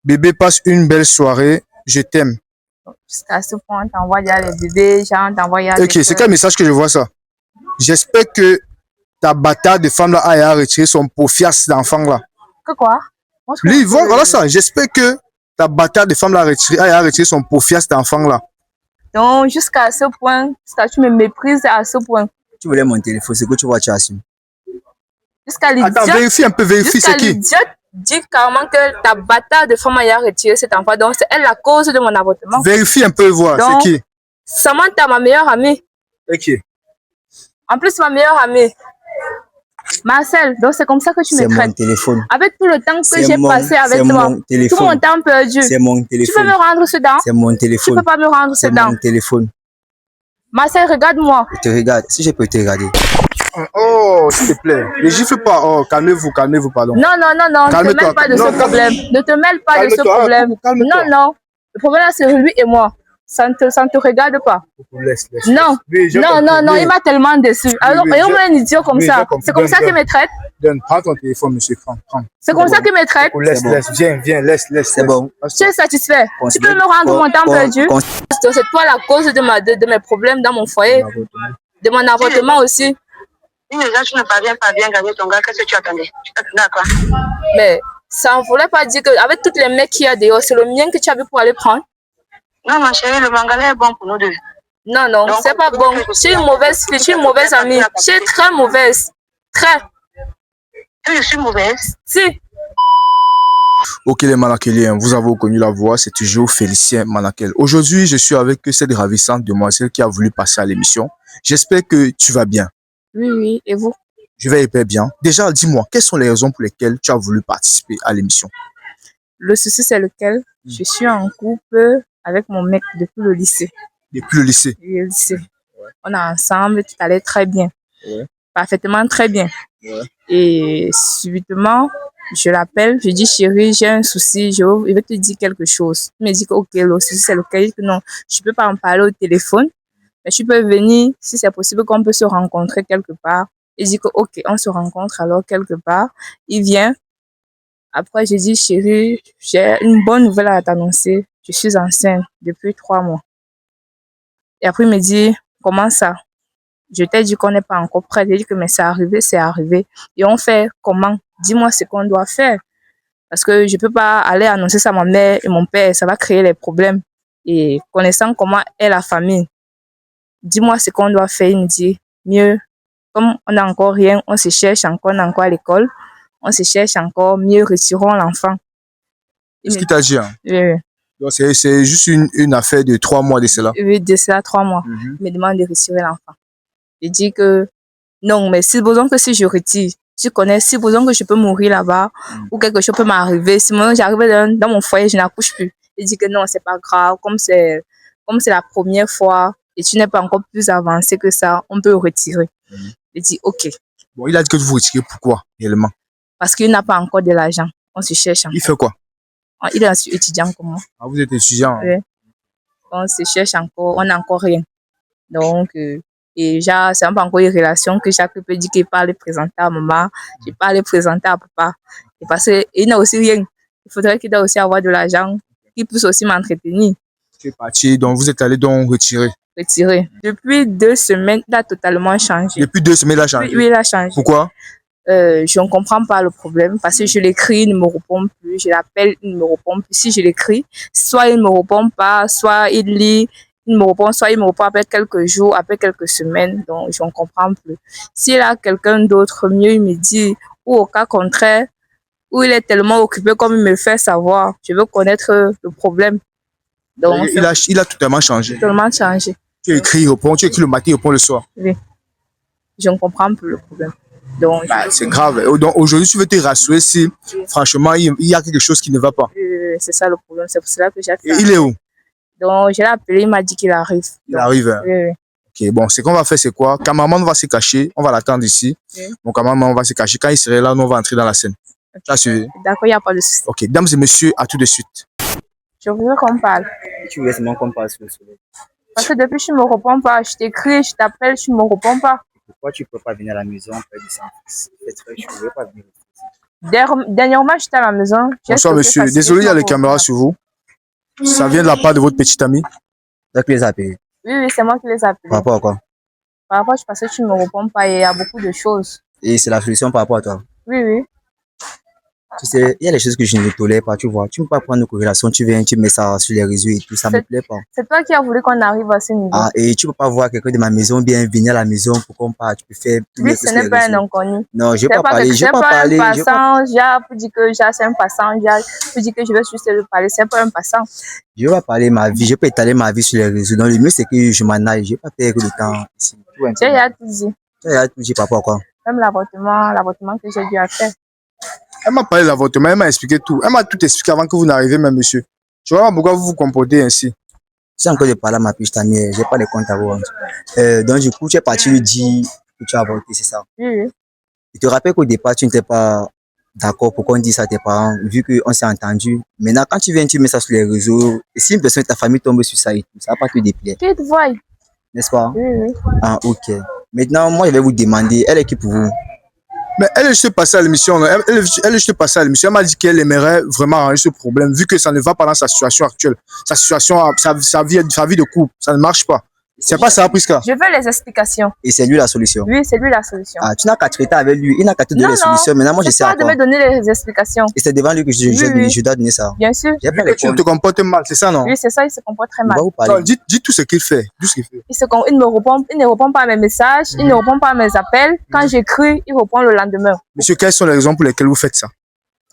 Bébé, passe une belle soirée. Je t'aime. Jusqu'à ce point, on t'envoie déjà les bébés, genre on t'envoie déjà Ok, c'est quel message que je vois ça? J'espère que ta bâtarde de femme là a retiré son paufias d'enfant là. Que quoi? Lui, voilà ça. J'espère que ta bâtarde de femme là a retiré son paufias d'enfant là. Donc, jusqu'à ce point, tu me méprises à ce point. Tu voulais mon téléphone, c'est que tu vois, tu assumes. Jusqu'à l'idiote. Attends, vérifie un peu, vérifie c'est qui? L'idiote dit carrément que ta bâtarde de femme a retiré cet enfant. Donc, c'est elle la cause de mon avortement. Vérifie un peu, voir, c'est qui? Samantha, ma meilleure amie. Ok. En plus, ma meilleure amie. Marcel, donc c'est comme ça que tu me traites. C'est mon téléphone. Avec tout le temps que j'ai passé avec toi, tout mon temps perdu. C'est mon téléphone. Tu peux me rendre ce dent? C'est mon téléphone. Tu peux pas me rendre ce dent? C'est mon téléphone. Marcel, regarde-moi. Je te regarde. Si je peux te regarder. Oh, s'il te plaît. Ne gifle pas. Oh, calmez-vous, calmez-vous, pardon. Non, non, non, non. Ne te mêle pas de ce problème. Ne te mêle pas de ce problème. Non, non. Le problème là, c'est lui et moi. Ça ne te regarde pas. Laisse. Non, non, non, non, il m'a tellement déçu. Alors, et on met un idiot comme ça. C'est comme ça qu'il me traite. Donne, prends ton téléphone, monsieur. Prends. C'est comme ça qu'il me traite. Laisse, viens, laisse. C'est bon. Tu es satisfait? Tu peux me rendre mon temps perdu? C'est toi la cause de mes problèmes dans mon foyer, de mon avortement aussi. Si déjà tu ne parviens pas à bien gagner ton gars, qu'est-ce que tu attendais? Tu t'attendais à quoi? Mais ça ne voulait pas dire qu'avec tous les mecs qu'il y a dehors, c'est le mien que tu avais pour aller prendre. Non, ma chérie, le mangalais est bon pour nous deux. Non, non, c'est pas bon. Je suis une mauvaise fille, je suis une mauvaise amie. Je suis très mauvaise. Très. Je suis mauvaise? Si. Ok les Manakeliens, vous avez reconnu la voix, c'est toujours Félicien Manakel. Aujourd'hui, je suis avec cette ravissante demoiselle qui a voulu passer à l'émission. J'espère que tu vas bien. Oui, et vous? Je vais hyper bien. Déjà, dis-moi, quelles sont les raisons pour lesquelles tu as voulu participer à l'émission? Le souci, c'est lequel? Je suis en couple avec mon mec depuis le lycée. Depuis le lycée? Oui, le lycée. Ouais. On est ensemble, tout allait très bien. Ouais. Parfaitement très bien. Ouais. Et subitement, je l'appelle, je dis chérie, j'ai un souci, je vais te dire quelque chose. Il me dit que ok, le souci c'est lequel? Que non, je peux pas en parler au téléphone, mais tu peux venir, si c'est possible qu'on peut se rencontrer quelque part. Il dit que ok, on se rencontre alors quelque part. Il vient. Après, je dis chérie, j'ai une bonne nouvelle à t'annoncer. Je suis enceinte depuis 3 mois. Et après, il me dit, comment ça? Je t'ai dit qu'on n'est pas encore prêt. J'ai dit que mais c'est arrivé, c'est arrivé. Et on fait comment? Dis-moi ce qu'on doit faire. Parce que je ne peux pas aller annoncer ça à ma mère et mon père. Ça va créer les problèmes. Et connaissant comment est la famille, dis-moi ce qu'on doit faire. Il me dit, mieux, comme on n'a encore rien, on se cherche encore, on est encore à l'école. On se cherche encore, mieux retirons l'enfant. Qu'est-ce qu'il t'a dit? Hein? Oui. Donc c'est juste une affaire de 3 mois de cela? Oui, de cela, 3 mois. Il me demande de retirer l'enfant. Je dis que non, mais si besoin que si je retire, tu connais, si besoin que je peux mourir là-bas ou quelque chose peut m'arriver, si moi j'arrive dans mon foyer, je n'accouche plus. Il dit que non, c'est pas grave, comme c'est la première fois et tu n'es pas encore plus avancé que ça, on peut retirer. Il dit ok. Bon, il a dit que vous retirez, pourquoi réellement? Parce qu'il n'a pas encore de l'argent. On se cherche encore. Il fait quoi? Il est étudiant comme moi. Ah, vous êtes étudiant? Oui. On se cherche encore, on n'a encore rien. Donc, et genre, c'est un peu encore une relation que chaque peut dire qu'il parle les présenter à maman, je parle les présenter à papa. Et parce qu'il n'a aussi rien. Il faudrait qu'il doit aussi avoir de l'argent, qu'il puisse aussi m'entretenir. C'est parti, donc vous êtes allé donc retirer? Retirer. Depuis 2 semaines, il a totalement changé. Depuis 2 semaines, il a changé? Oui, il a changé. Pourquoi? Je ne comprends pas le problème parce que je l'écris, il ne me répond plus. Je l'appelle, il ne me répond plus. Si je l'écris, soit il ne me répond pas, soit il lit, il me répond, soit il me répond après quelques jours, après quelques semaines. Donc, je ne comprends plus. S'il a quelqu'un d'autre, mieux il me dit, ou au cas contraire, où il est tellement occupé comme il me fait savoir, je veux connaître le problème. Donc, il a totalement changé. Totalement changé. Tu écris, il répond, tu écris le matin, il répond le soir. Oui. Je ne comprends plus le problème. Donc, c'est grave. Donc aujourd'hui, tu veux te rassurer si, franchement, il y a quelque chose qui ne va pas. C'est ça le problème. C'est pour cela que j'ai fait. Et il est où? Donc, je l'ai appelé, il m'a dit qu'il arrive. Il arrive. Hein? Oui. Ok, bon, ce qu'on va faire, c'est quoi? Quand maman va se cacher, on va l'attendre ici. Donc, quand maman va se cacher, quand il serait là, nous, on va entrer dans la scène. Okay. Tu as suivi? D'accord, il n'y a pas de souci. Ok, dames et messieurs, à tout de suite. Je voudrais qu'on parle. Tu voulais seulement qu'on parle sur le soleil. Parce que depuis, tu ne me réponds pas. Je t'écris, je t'appelle, tu ne me réponds pas. Pourquoi tu ne peux pas venir à la maison faire du sang? C'est très chaud, je ne veux pas venir. Dernièrement, j'étais à la maison. Bonsoir, monsieur. Désolé, il y a les caméras sur vous. Ça vient de la part de votre petite amie. Donc, les appels. Oui, c'est moi qui les ai appelés. Par rapport à quoi? Par rapport, parce que tu ne me réponds pas et il y a beaucoup de choses. Et c'est la solution par rapport à toi. Oui, oui. Tu sais, il y a des choses que je ne tolère pas, tu vois. Tu ne peux pas prendre nos corrélations, tu viens, tu mets ça sur les réseaux et tout, ça me plaît pas. C'est toi qui as voulu qu'on arrive à ce niveau. Ah, et tu peux pas voir quelqu'un de ma maison bien venir à la maison pour qu'on parle. Tu peux faire tout. Oui, ce n'est pas un inconnu. Non, je vais pas parler. Je vais pas parler. C'est pas un passant, pour dire que c'est un passant, pour dire que je vais juste le parler. C'est pas un passant. Je vais pas parler ma vie, je peux étaler ma vie sur les réseaux. Donc, le mieux, c'est que je m'en aille. Je vais pas perdre le temps ici. Tu as déjà tout dit. Tu as déjà tout dit par rapport à quoi? Même l'avortement que j'ai dû faire. Elle m'a parlé de l'avortement, elle m'a expliqué tout. Elle m'a tout expliqué avant que vous n'arriviez même, monsieur. Je vois pas pourquoi vous vous comportez ainsi. J'ai encore de parler à ma petite amie, j'ai pas les comptes à vous rendre. Donc, du coup, tu es parti lui dire que tu as avorté, c'est ça? Oui, oui. Je te rappelle qu'au départ, tu n'étais pas d'accord pour qu'on dise ça à tes parents, vu qu'on s'est entendu. Maintenant, quand tu viens, tu mets ça sur les réseaux, et si une personne de ta famille tombe sur ça et tout, ça va pas te déplaire. Qui te voit? N'est-ce pas? Oui, oui. Ah, ok. Maintenant, moi, je vais vous demander, elle est qui pour vous? Mais elle est juste passée à l'émission. Elle est juste passée à l'émission. Elle m'a dit qu'elle aimerait vraiment arranger ce problème, vu que ça ne va pas dans sa situation actuelle. Sa situation, sa vie de couple, ça ne marche pas. C'est pas ça, Priska. Je veux les explications. Et c'est lui la solution? Oui, c'est lui la solution. Ah, tu n'as qu'à traiter avec lui. Il n'a qu'à te donner les solutions. Maintenant, moi, je sais à quoi. quoi. De me donner les explications. Et c'est devant lui que je dois donner ça. Bien sûr. J'ai pas les tu te comportes mal, c'est ça, non? Oui, c'est ça, il se comporte très mal. Non, dis tout ce qu'il fait. Dis ce qu'il fait. Il ne répond pas à mes messages, il ne répond pas à mes appels. Quand j'écris, il répond le lendemain. Monsieur, quelles sont les raisons pour lesquelles vous faites ça?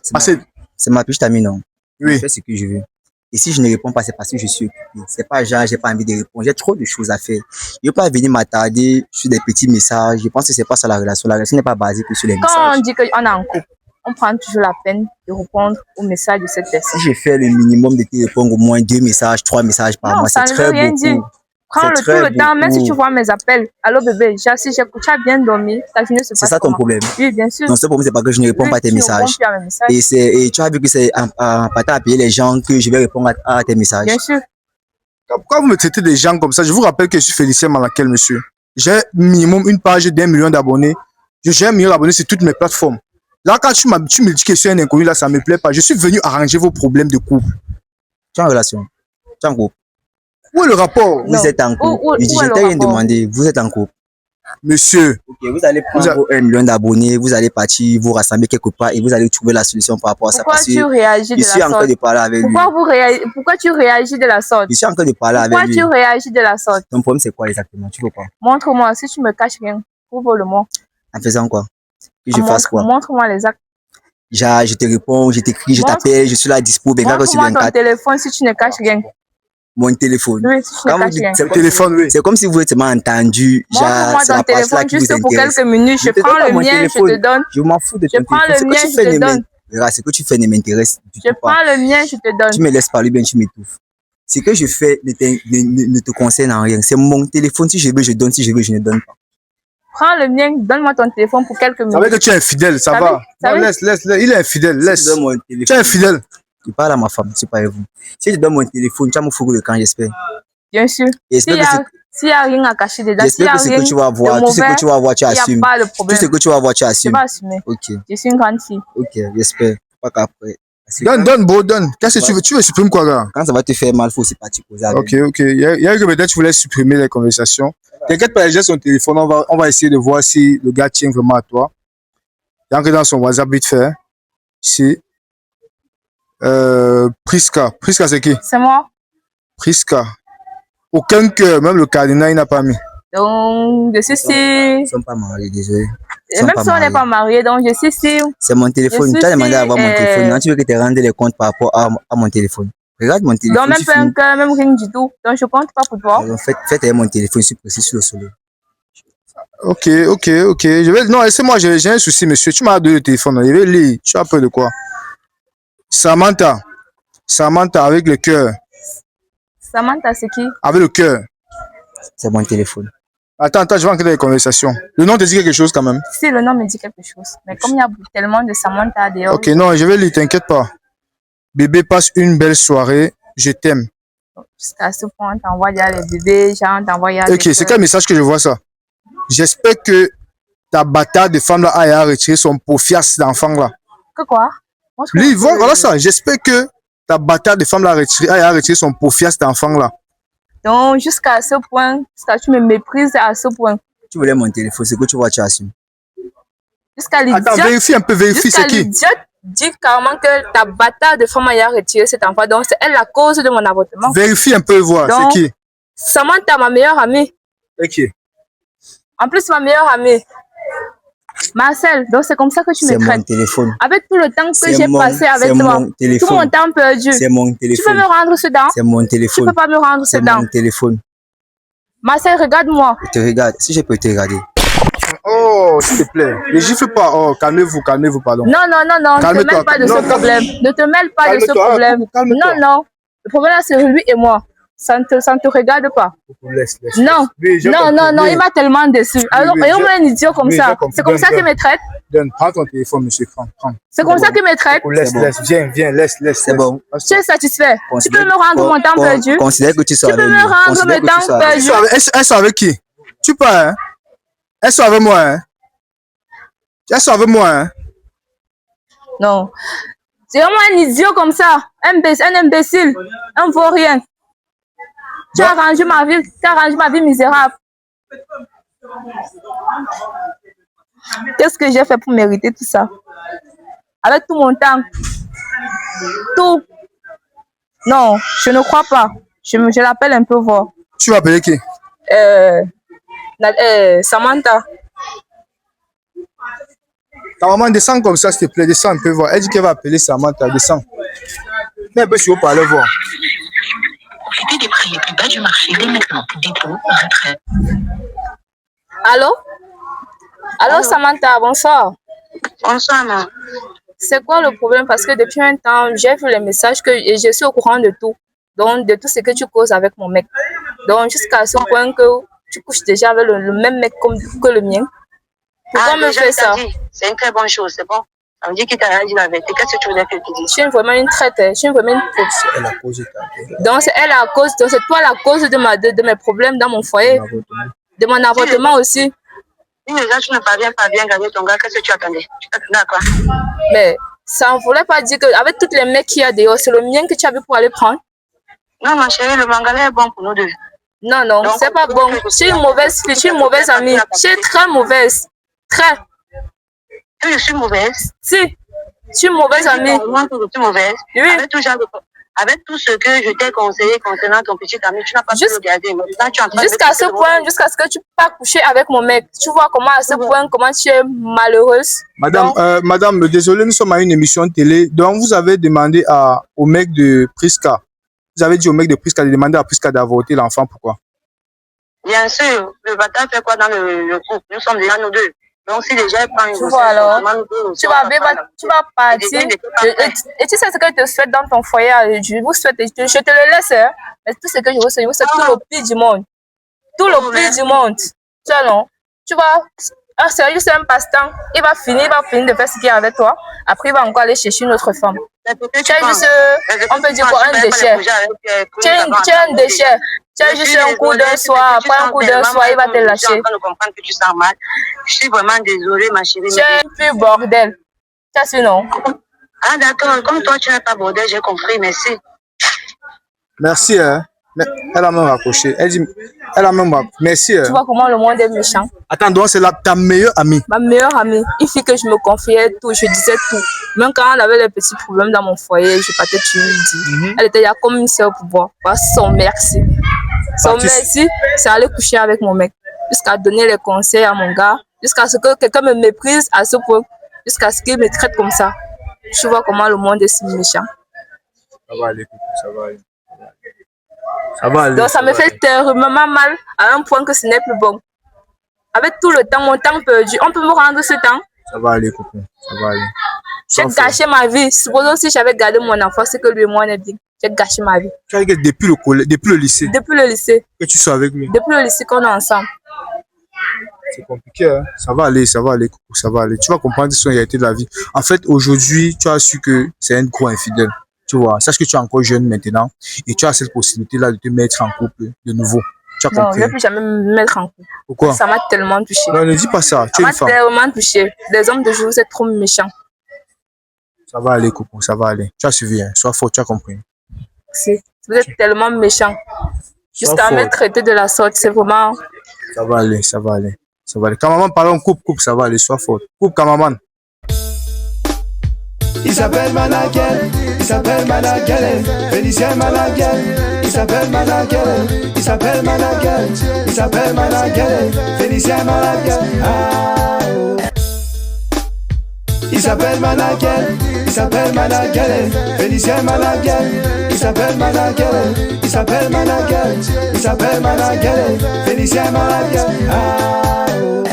C'est ma petite amie, non? Oui. Je fais ce que je veux. Et si je ne réponds pas, c'est parce que je suis occupé. C'est pas genre, j'ai pas envie de répondre. J'ai trop de choses à faire. Je ne veux pas venir m'attarder sur des petits messages. Je pense que c'est pas ça la relation. La relation n'est pas basée que sur les messages. Quand on dit qu'on est en couple, on prend toujours la peine de répondre aux messages de cette personne. Si je fais le minimum de te répondre au moins 2 messages, 3 messages par mois, c'est très beaucoup. Prends tout le temps, même si tu vois mes appels. Allô bébé, si tu as bien dormi, ta journée se passe. C'est ça ton problème? Oui, bien sûr. Non, ce problème, c'est pas que je ne réponds pas à tes messages. Et tu as vu que c'est en partant à payer les gens que je vais répondre à tes messages. Bien sûr. Pourquoi vous me traitez des gens comme ça? Je vous rappelle que je suis Félicien Manakel, monsieur. J'ai minimum une page d'1 million d'abonnés. J'ai 1 million d'abonnés sur toutes mes plateformes. Là, quand tu me dis que je suis un inconnu, là, ça me plaît pas. Je suis venu arranger vos problèmes de couple. Tu es en relation? Tu es en couple? Où est le rapport? Vous êtes en couple. Je t'ai rien demandé. Vous êtes en couple. Monsieur. Okay, vous allez prendre vos 1 million d'abonnés, vous allez partir, vous rassembler quelque part et vous allez trouver la solution par rapport à ça. Pourquoi tu réagis de la sorte? Je suis en train de parler avec lui. Pourquoi tu réagis de la sorte? Je suis en train de parler avec lui. Pourquoi tu réagis de la sorte? Ton problème, c'est quoi exactement? Tu veux quoi? Montre-moi. Si tu me caches rien, prouve-le-moi. En faisant quoi? Que je fasse quoi? Montre-moi les actes. Je te réponds, je t'écris, je t'appelle, je suis là dispo. Montre-moi ton téléphone si tu ne caches rien. Mon téléphone. Oui, si tu ne caches rien. C'est téléphone, oui. C'est comme si vous étiez entendu. Montre-moi ton téléphone juste pour quelques minutes. Je prends le mien, je te donne. Je m'en fous de ton téléphone. Je prends le mien, je te donne. Ce que tu fais ne m'intéresse du tout pas. Je prends le mien, je te donne. Tu me laisses parler bien, tu m'étouffes. Ce que je fais ne te concerne en rien. C'est mon téléphone. Si je veux, je donne. Si je veux, je ne donne pas. Prends le mien, donne-moi ton téléphone pour quelques minutes. Ça veut dire que tu es infidèle, ça va. Non, laisse. Il est infidèle, laisse. Tu es infidèle. Je parle à ma femme, c'est pas vous. Si je donne mon téléphone, tu vas me fourrer le camp, j'espère. Bien sûr. S'il n'y a rien à cacher dedans, j'espère que ce que tu vas voir, tout ce que tu vas voir, tu assumes. Il n'y a pas de problème. Tout ce que tu vas voir, tu assumes. Je vais assumer. Ok. Je suis une grande fille. Ok, j'espère. Pas qu'après. Donne, bro, donne. Qu'est-ce que tu veux supprimer quoi, là? Quand ça va te faire mal, il faut aussi partir poser avec. Ok. Il y a que peut-être tu voulais supprimer les conversations. T'inquiète pas, j'ai son téléphone. On va essayer de voir si le gars tient vraiment à toi. Il y a dans son WhatsApp vite fait. Ici. Priska. Priska, c'est qui? C'est moi. Priska. Aucun cœur, même le cardinal, il n'a pas mis. Donc, je suis sûre. Ils ne sont pas mariés, désolé. Même si on n'est pas mariés, donc je suis sûre. C'est mon téléphone. Tu as demandé à avoir mon téléphone. Maintenant, tu veux que tu rendes les comptes par rapport à mon téléphone. Regarde mon téléphone. Donc, même pas un cœur, même rien du tout. Donc, je ne compte pas pour toi. Faites avec mon téléphone, je suis précis sur le soleil. Ok. Non, laissez-moi, j'ai un souci, monsieur. Tu m'as donné le téléphone. Je vais lire. Tu as peur de quoi? Samantha, avec le cœur. Samantha, c'est qui? Avec le cœur. C'est mon téléphone. Attends, je vais entrer dans les conversations. Le nom te dit quelque chose quand même? Si, le nom me dit quelque chose. Mais comme il y a tellement de Samantha dehors. Ok, non, je vais lire, t'inquiète pas. Bébé, passe une belle soirée. Je t'aime. Jusqu'à ce point, on t'envoie les bébés, genre, t'envoie les. Ok, c'est quel message que je vois ça? J'espère que ta bâtarde de femme là a retirer son pauvre fiasse d'enfant là. Que quoi? Moi, je Lui, pense que- voilà ça. J'espère que ta bâtard de femme a retiré son profit à cet enfant-là. Donc, jusqu'à ce point, jusqu'à tu me méprises à ce point. Tu voulais mon téléphone, c'est que tu vois, tu assumes. Jusqu'à Attends, l'idiote. vérifie un peu, vérifie, Jusqu'à c'est qui? l'idiote dit carrément que ta bâtard de femme a retiré cet enfant. Donc, c'est elle la cause de mon avortement. Vérifie un peu, voir, c'est Donc, qui? Samantha, ma meilleure amie. Ok. En plus, ma meilleure amie. Marcel, donc c'est comme ça que tu C'est me mon traites. téléphone. Avec tout le temps que C'est j'ai mon- passé avec c'est toi, mon téléphone. tout mon temps perdu, C'est mon tu peux téléphone. me rendre ce dent? C'est mon Tu téléphone. peux pas me rendre ce C'est dent. mon téléphone. Marcel, regarde-moi. Je te regarde. Si je peux te regarder. Oh, s'il te plaît. Ne gifle pas. Oh, calmez-vous, pardon. Non, non, non, non, ne te Calme-toi. mêle pas de Non, ce problème. Ne te mêle pas de ce Calme-toi, problème. calme-toi. Non, non. Le problème, là, c'est lui et moi. Ça ne te regarde pas. Laisse. Non, Oui, je non, comprends. non, non, Oui. il m'a tellement déçu. Alors, oui, ayons je- un idiot comme oui, je ça. comprends. C'est comme ça qu'il Donne. me traite. Donne, prends ton téléphone, monsieur. Prends. C'est comme ça qu'il me traite. Laisse, bon. laisse. Viens, laisse. C'est bon. Tu es satisfait. Tu peux me rendre mon temps Con- perdu. Considère que tu sois Tu peux avec me lui. rendre Considère mes que tu temps sois avec lui. perdus. Elles sont avec qui? Tu pars, hein? Elles sont avec moi, hein? Elles sont avec moi, hein? Non. C'est vraiment un idiot comme ça. Un imbécile. Un vaurien. Tu as arrangé ma vie misérable. Qu'est-ce que j'ai fait pour mériter tout ça? Avec tout mon temps. Tout. Non, je ne crois pas. Je l'appelle un peu voir. Tu vas appeler qui? Samantha. Ta maman descend comme ça, s'il te plaît. Descends un peu voir. Elle dit qu'elle va appeler Samantha. Descends. Mais un peu sur haut pour aller voir. Profitez des prix les plus bas du marché dès maintenant. Dépôt, retrait. Allô? Allô, Samantha, bonsoir. Bonsoir, maman. C'est quoi le problème? Parce que depuis un temps, j'ai vu les messages et je suis au courant de tout. Donc, de tout ce que tu causes avec mon mec. Donc, jusqu'à ce point que tu couches déjà avec le même mec que le mien. Pourquoi me déjà, fais il t'a ça? dit, c'est une très bonne chose, c'est bon. Ça veut dire qu'il t'a dit la vérité. Qu'est-ce que tu voulais que tu dises? Je suis vraiment une traite. Je suis vraiment une traite. Elle a causé Donc, c'est elle la cause. Donc, c'est toi la cause de mes problèmes dans mon foyer. De mon avortement aussi. Si déjà tu ne parviens pas à bien gagner ton gars, qu'est-ce que tu attendais? Tu t'attendais à quoi? Mais ça ne voulait pas dire qu'avec toutes les mecs qu'il y a dehors, c'est le mien que tu avais pour aller prendre. Non, ma chérie, le mangalais est bon pour nous deux. Non, non, Donc, c'est pas bon. Je suis une mauvaise fille, je suis une mauvaise amie. Je suis très mauvaise. Très. Que je suis mauvaise. Si, je suis une mauvaise amie. Moi, que je suis mauvaise. Oui. Avec tout ce que je t'ai conseillé concernant ton petit ami, tu n'as pas pu le garder. Maintenant, tu es en train de Jusqu'à ce point, jusqu'à ce que tu pas coucher avec mon mec. Tu vois comment à ce point, comment tu es malheureuse. Madame, Donc, madame, désolé, nous sommes à une émission de télé. Donc, vous avez demandé au mec de Prisca. Vous avez dit au mec de Prisca de demander à Prisca d'avorter l'enfant. Pourquoi? Bien sûr, le bâtard fait quoi dans le couple? Nous sommes déjà nous deux. Donc, si déjà il prend une tu vois alors, tu vas partir. Et tu sais ce que je te souhaite dans ton foyer. Je vous souhaite, je te le laisse. Hein. Mais tout ce que je vous souhaite tout le pire du monde. Tout le pire du monde. Tu vois, non? Tu vois, sérieux, c'est un passe-temps. Il va finir de faire ce qu'il y a avec toi. Après, il va encore aller chercher une autre femme. Tu as juste, on peut dire quoi, un déchet. Tu as un déchet. Tu as juste un coup d'un soir. Après un coup d'un soir, il va te lâcher. Je suis en train de comprendre que tu sens mal. Je suis vraiment désolée, ma chérie. Tu es un pur bordel. Tu as su, non? Ah, d'accord. Comme toi, tu n'es pas bordel, j'ai compris. Merci. Merci, hein. Mais elle a même raccroché. Elle a même raccroché. Merci, hein. Tu vois comment le monde est méchant. Attends, donc c'est ta meilleure amie. Ma meilleure amie, il fit que je me confiais tout, je disais tout. Même quand on avait les petits problèmes dans mon foyer, je partais, tu lui dis. Elle était là comme une soeur pour moi. Voilà son merci. Son merci, c'est aller coucher avec mon mec. Jusqu'à donner les conseils à mon gars. Jusqu'à ce que quelqu'un me méprise à ce point. Jusqu'à ce qu'il me traite comme ça. Tu vois comment le monde est si méchant. Ça va aller, ça va aller. Ça va aller. Donc ça me fait terriblement mal à un point que ce n'est plus bon. Avec tout le temps, mon temps perdu, on peut me rendre ce temps. Ça va aller, coco. Ça va aller. J'ai gâché ma vie. Supposons si j'avais gardé mon enfant, c'est que lui et moi on est bien. J'ai gâché ma vie. Tu as dit que depuis le collège, depuis le lycée. Depuis le lycée. Que tu sois avec lui. Depuis le lycée qu'on est ensemble. C'est compliqué, hein. Ça va aller, coco, ça va aller. Tu vas comprendre son réalité de la vie. En fait, aujourd'hui, tu as su que c'est un gros infidèle. Tu vois, sache que tu es encore jeune maintenant et tu as cette possibilité-là de te mettre en couple de nouveau. Tu as Non, compris? je ne vais plus jamais me mettre en couple. Pourquoi? Ça m'a tellement touché. Non, ne dis pas ça. Tu es une Ça femme. m'a tellement touché. Les hommes de jour, c'est trop méchant. Ça va aller, Coco, ça va aller. Tu as suivi, hein. Sois fort, tu as compris. Vous êtes tellement méchant. Jusqu'à me traiter de la sorte, c'est vraiment... Ça va aller, ça va aller. Ça va aller. Cameraman, parlons, coupe, ça va aller, sois fort. Coupe, cameraman. Il s'appelle Manakel, il s'appelle Manakel, Félicien Manakel, il s'appelle Manakel, il s'appelle Manakel, il s'appelle Manakel, Félicien Manakel. Ah, oh. Il s'appelle Manakel, il s'appelle Manakel, Félicien Manakel, il s'appelle Manakel, il s'appelle Manakel, il s'appelle Manakel, Félicien Manakel. Ah, oh.